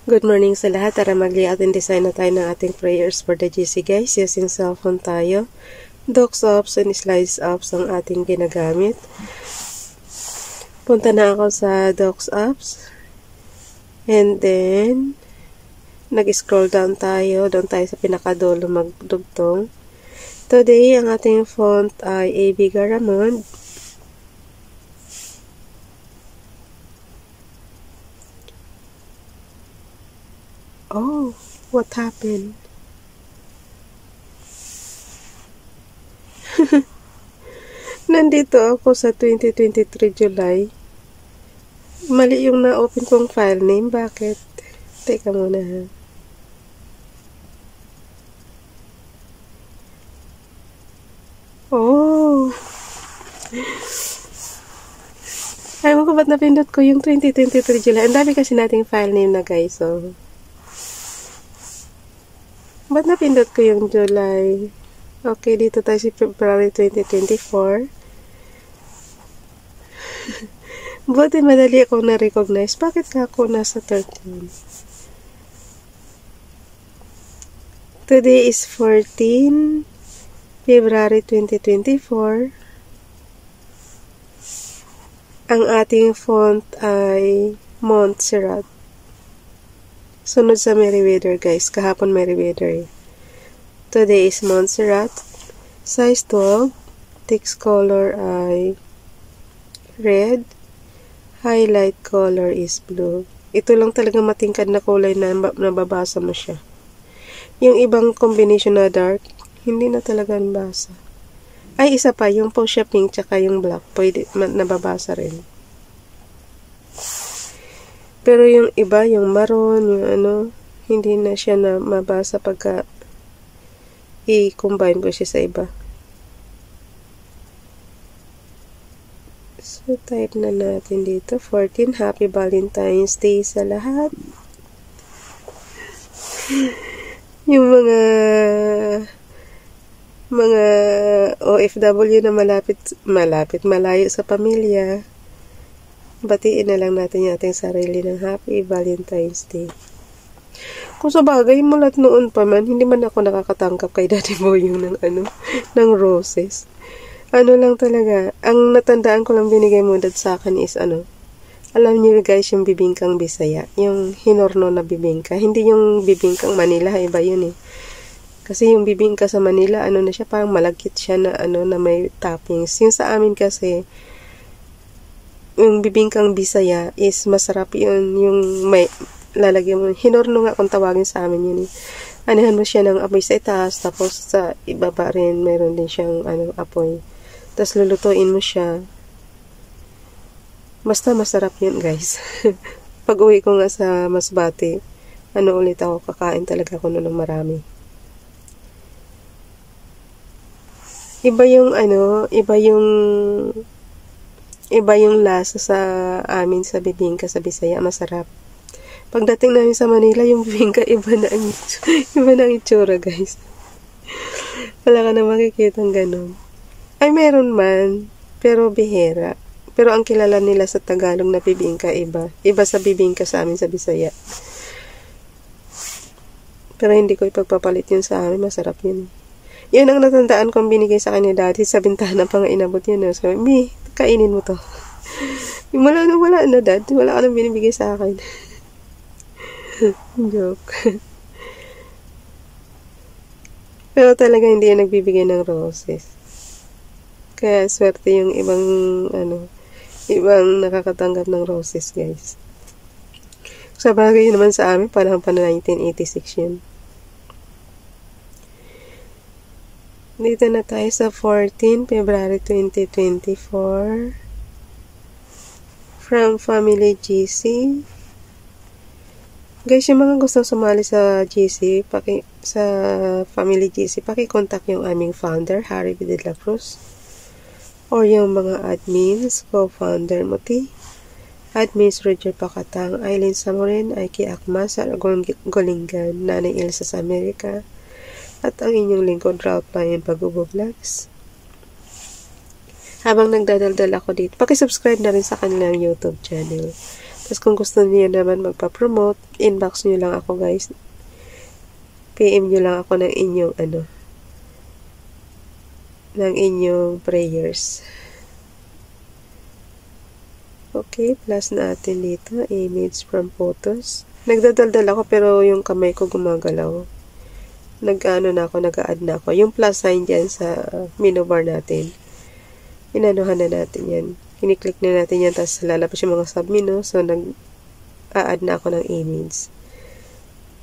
Good morning sa lahat. Tara mag-layout and design na tayo ng ating prayers for the GC guys. Using cellphone tayo. Docs apps and slides apps ang ating ginagamit. Punta na ako sa Docs apps. And then, nag-scroll down tayo. Doon tayo sa pinakadulo magdugtong. Today, ang ating font ay AB Garamond. Oh, what happened? Nandito ako sa 2023 July. Mali yung na-open kong file name. Bakit? Teka muna ha. Oh. Ayaw ko ba't napindot ko yung 2023 July. Ang dami kasi nating file name na guys. So, ba't napindot ko yung July? Okay, dito tayo si February 2024. Buti madali akong na-recognize. Bakit ka ako nasa 13? Today is 14 February 2024. Ang ating font ay Montserrat. Sunod sa Meriwether guys. Kahapon Meriwether. Today is Montserrat. Size 12. Text color ay red. Highlight color is blue. Ito lang talaga matingkad na kulay na nababasa mo siya. Yung ibang combination na dark, hindi na talaga nabasa. Ay, isa pa. Yung fuchsia pink tsaka yung black. Pwede, nababasa rin. Pero yung iba, yung maroon, yung ano, hindi na siya na mabasa pagka i-combine ko siya sa iba. So, type na natin dito. 14, Happy Valentine's Day sa lahat. Yung mga OFW na malayo sa pamilya, batiin na lang natin yung ating sarili ng Happy Valentine's Day. Kung sa bagay, mulat noon pa man, hindi man ako nakakatangkap kay Daddy Boyong ng roses. Ano lang talaga, ang natandaan ko lang binigay mo dad sa akin is alam niyo guys, yung bibingkang Bisaya, yung hinorno na bibingka, hindi yung bibingkang Manila, iba yun eh. Kasi yung bibingka sa Manila, na siya, parang malagkit siya na na may toppings. Yung sa amin kasi, yung bibingkang Bisaya is masarap yun, yung may lalagyan mo, hinorno nga kung tawagin sa amin yun eh. Anihan mo siya ng apoy sa itaas, tapos sa ibaba rin, mayroon din siyang apoy. Tapos lulutuin mo siya. Basta masarap yun guys. Pag uwi ko nga sa Masbate, ulit ako, kakain talaga ako ng marami. Iba yung lasa sa amin sa bibingka sa Bisaya, masarap. Pagdating namin sa Manila, yung bibingka, iba na ang itsura, guys. Wala ka na makikitang ganun. Ay, meron man, pero bihera. Pero ang kilala nila sa Tagalog na bibingka, iba. Iba sa bibingka sa amin sa Bisaya. Pero hindi ko ipagpapalit yun sa amin, masarap yun. Yun ang natandaan kong binigay sa akin ni Daddy. Sa bintana pa nga inabot yun. So, Mi, kainin mo to. Wala na, Dad. Wala ka nang binibigay sa akin. Joke. Pero talaga hindi yan nagbibigay ng roses. Kaya swerte yung ibang nakakatanggap ng roses, guys. Sa bagay naman sa amin, panahon pa na 1986 yun. Dito na tayo sa 14 February 2024. From Family GC. Guys, yung mga gustong sumali sa GC, sa Family GC, paki-contact yung aming founder, Harry B. De La Cruz. Or yung mga admins, co-founder Muti, admins Roger Pacatang, Aileen Samorin, Aiki Akmas, Golingan, Nanay Ilsa sa Amerika, at ang inyong lingkod, Ralph Ryan Pagubo Vlogs. Habang nagdadaldal ako dito, paki-subscribe na rin sa kanilang YouTube channel. Tapos kung gusto niyo naman magpa-promote, inbox niyo lang ako guys. PM niyo lang ako ng inyong ng inyong prayers. Okay, plus natin dito, image from photos. Nagdadaldal ako pero yung kamay ko gumagalaw. Nag-add na ako. Yung plus sign dyan sa menu bar natin. Inanuhan na natin yan. Kiniklik na natin yan, tapos lalabas yung mga submenu. So, nag-add na ako ng image.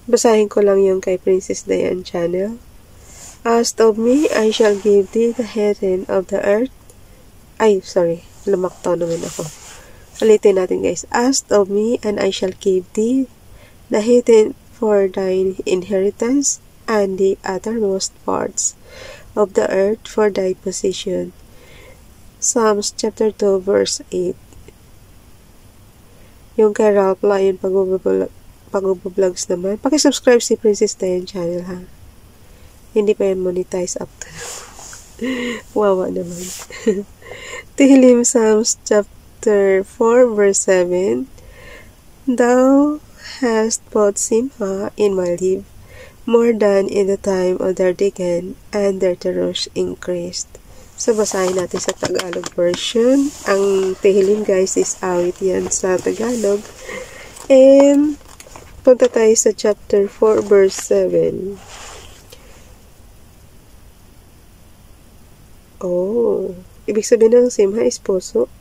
Basahin ko lang yung kay Princess Diane channel. Ask of me, I shall give thee the heaven of the earth. Ay, sorry. Lumaktaw naman ako. Ulitin natin guys. Ask of me, and I shall give thee the heaven for thine inheritance, and the uttermost parts of the earth for thy possession. Psalms chapter 2 verse 8. Yung kay Ralph Lion pag-vlogs naman. Paki-subscribe si Princess Diane channel ha. Hindi pa yan monetize up to now. Wawa naman. Tehillim Psalms chapter 4 verse 7. Thou hast put Simha in my life more than in the time of their digging, and their terrors increased. So, basahin natin sa Tagalog version. Ang Tehillim guys is awit yan sa Tagalog. And, punta tayo sa chapter 4 verse 7. Oh, ibig sabihin ng Simha is puso.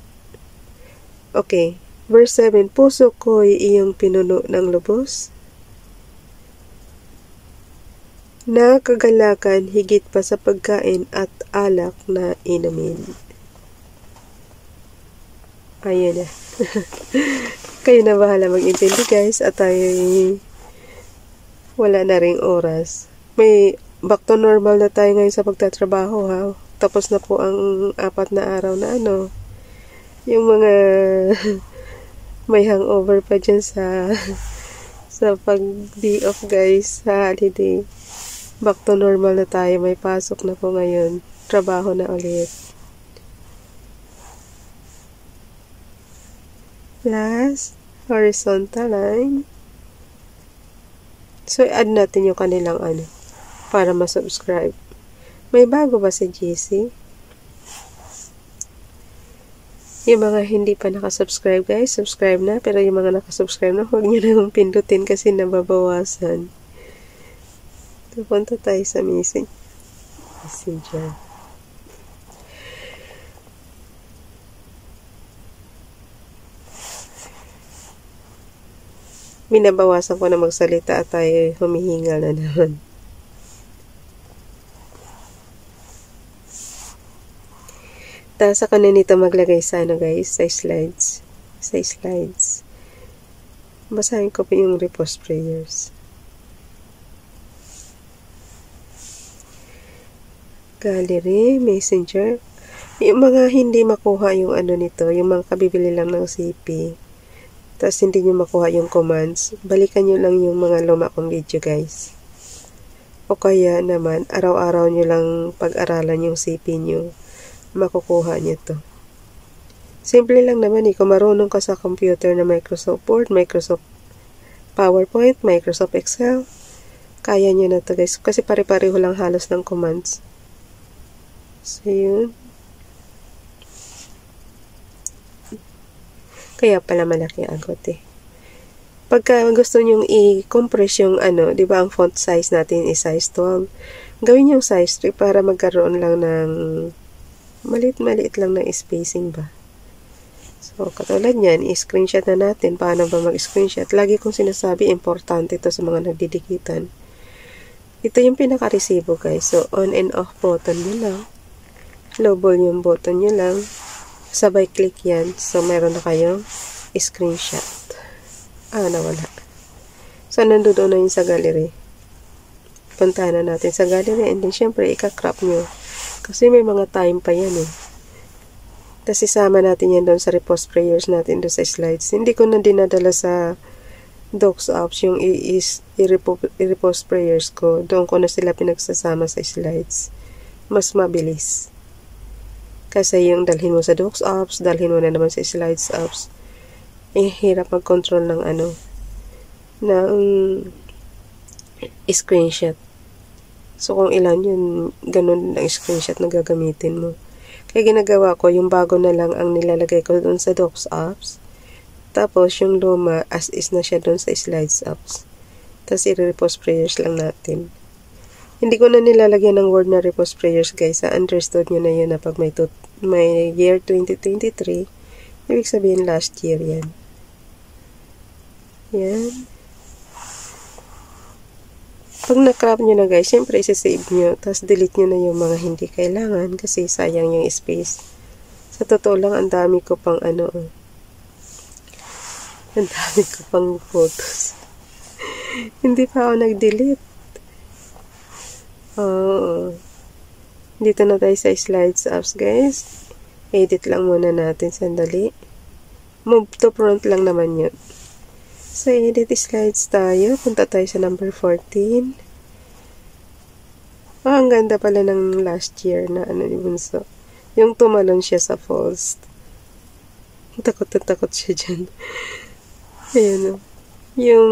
Okay, verse 7. Puso ko'y iyong pinuno ng lubos, na kagalakan higit pa sa pagkain at alak na inumin. Ayan na. Kayo na bahala mag-intindi guys, at tayo wala na ring oras. May back to normal na tayo ngayon sa pagtatrabaho ha. Tapos na po ang 4 na araw na yung mga may hangover pa dyan sa pag day off guys, sa holiday. Back to normal na tayo. May pasok na po ngayon. Trabaho na ulit. Last, horizontal line. So, add natin yung kanilang para ma-subscribe. May bago ba si GC? Yung mga hindi pa nakasubscribe guys, subscribe na. Pero yung mga nakasubscribe na, huwag nyo na pindutin kasi nababawasan. Punta tayo sa messenger. Binabawasan ko na magsalita at tayo humihinga na naman. Tapos ako na nito maglagay sa guys, sa slides. Basahin ko pa yung repost prayers. Gallery, messenger. Yung mga hindi makuha yung nito, yung mga kabibili lang ng CP, tapos hindi nyo makuha yung commands, balikan nyo lang yung mga luma kong video guys. O kaya naman, araw-araw nyo lang pag-aralan yung CP nyo, makukuha nyo to. Simple lang naman kung marunong ka sa computer na Microsoft Word, Microsoft PowerPoint, Microsoft Excel, kaya nyo na to guys, kasi pare-pareho lang halos ng commands. So, yun. Kaya pala malaki agot Pagka gusto nyong i-compress yung di ba ang font size natin is size 12. Gawin yung size 3 para magkaroon lang ng maliit lang na spacing ba. So, katulad niyan, i-screenshot na natin. Paano ba mag-screenshot? Lagi kong sinasabi, importante ito sa mga nagdidikitan. Ito yung pinaka-resibo guys. So, on and off button nyo lang. Low volume button nyo lang. Sabay click yan. So, meron na kayong screenshot. Nawala. So, nandoon na yun sa gallery. Puntahan na natin sa gallery. And then, syempre, ika-crop nyo. Kasi may mga time pa yan Tapos, isama natin yan doon sa repost prayers natin doon sa slides. Hindi ko na dinadala sa docs apps yung i-repost prayers ko. Doon ko na sila pinagsasama sa slides. Mas mabilis. Kasi yung dalhin mo sa docs apps, dalhin mo na naman sa slides apps. hirap mag-control ng ng screenshot. So, kung ilan yun, ganun ang screenshot na gagamitin mo. Kaya ginagawa ko, yung bago na lang ang nilalagay ko dun sa Docs apps. Tapos, yung luma, as is na siya dun sa Slides apps. Tapos, i-repost prayers lang natin. Hindi ko na nilalagyan ng word na repost prayers, guys. Understood nyo na yun na pag may year 2023, ibig sabihin last year yan. Yan. Pag na-crop nyo na, guys, syempre isi-save nyo. Tapos, delete nyo na yung mga hindi kailangan kasi sayang yung space. Sa totoo lang, ang dami ko pang ang dami ko pang photos. Hindi pa ako nag-delete. Dito na tayo sa Slides apps, guys. Edit lang muna natin sandali. Move to front lang naman yun. Sa edit slides tayo. Punta tayo sa number 14. Ang ganda pala ng last year na ni Bunso. Yung tumalon siya sa falls. Takot na takot siya dyan. Ayan o. Yung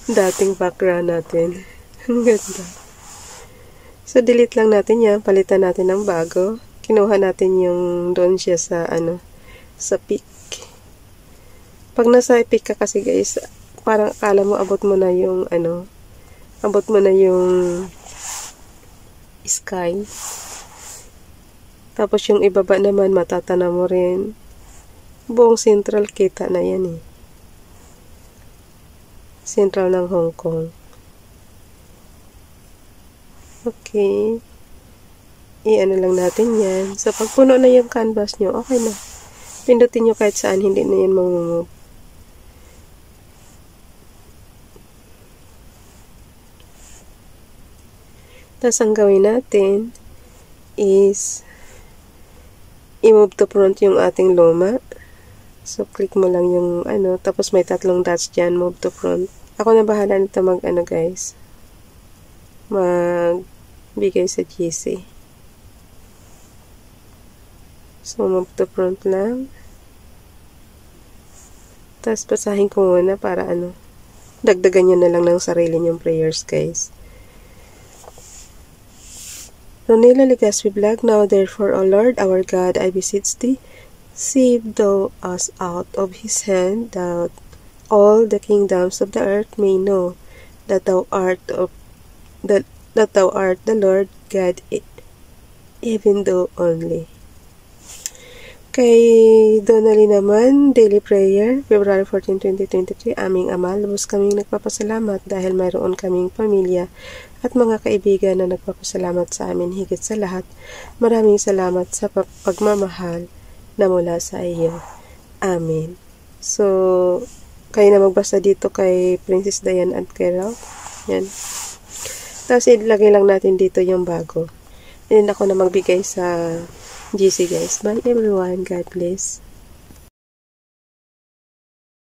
dating background natin. Ang ganda. So, delete lang natin yan. Palitan natin ng bago. Kinuha natin yung doon siya sa sa peak. Pag nasa peak ka kasi, guys, parang akala mo abot mo na yung abot mo na yung sky. Tapos yung ibaba naman matatanaw mo rin. Buong central kita na yan eh. Central ng Hong Kong. Okay. I-ano lang natin yan. So, pag puno na yung canvas nyo, okay na. Pindutin nyo kahit saan, hindi na yan mamumove. Tapos, ang gawin natin is i-move to front yung ating luma. So, click mo lang yung tapos may 3 dots dyan, move to front. Ako na bahala nito guys. Magbigay sa GC. So, move to front lang. Tapos, basahin ko muna para dagdagan nyo na lang ng sarili nyong prayers, guys. Ronela Legaspi Vlog, now therefore, O Lord, our God, I beseech thee, save thou us out of his hand, that all the kingdoms of the earth may know that thou art the Lord God, even thou only. Kay Donnelly naman, daily prayer, February 14, 2023, aming Ama, lubos kaming nagpapasalamat dahil mayroon kaming pamilya at mga kaibigan na nagpapasalamat sa amin higit sa lahat. Maraming salamat sa pagmamahal na mula sa iyo. Amen. So, kayo na magbasa dito kay Princess Diane at kay Ralph. Yan. Tapos, ilagay lang natin dito yung bago. And ako na magbigay sa GC, guys. Bye everyone. God bless.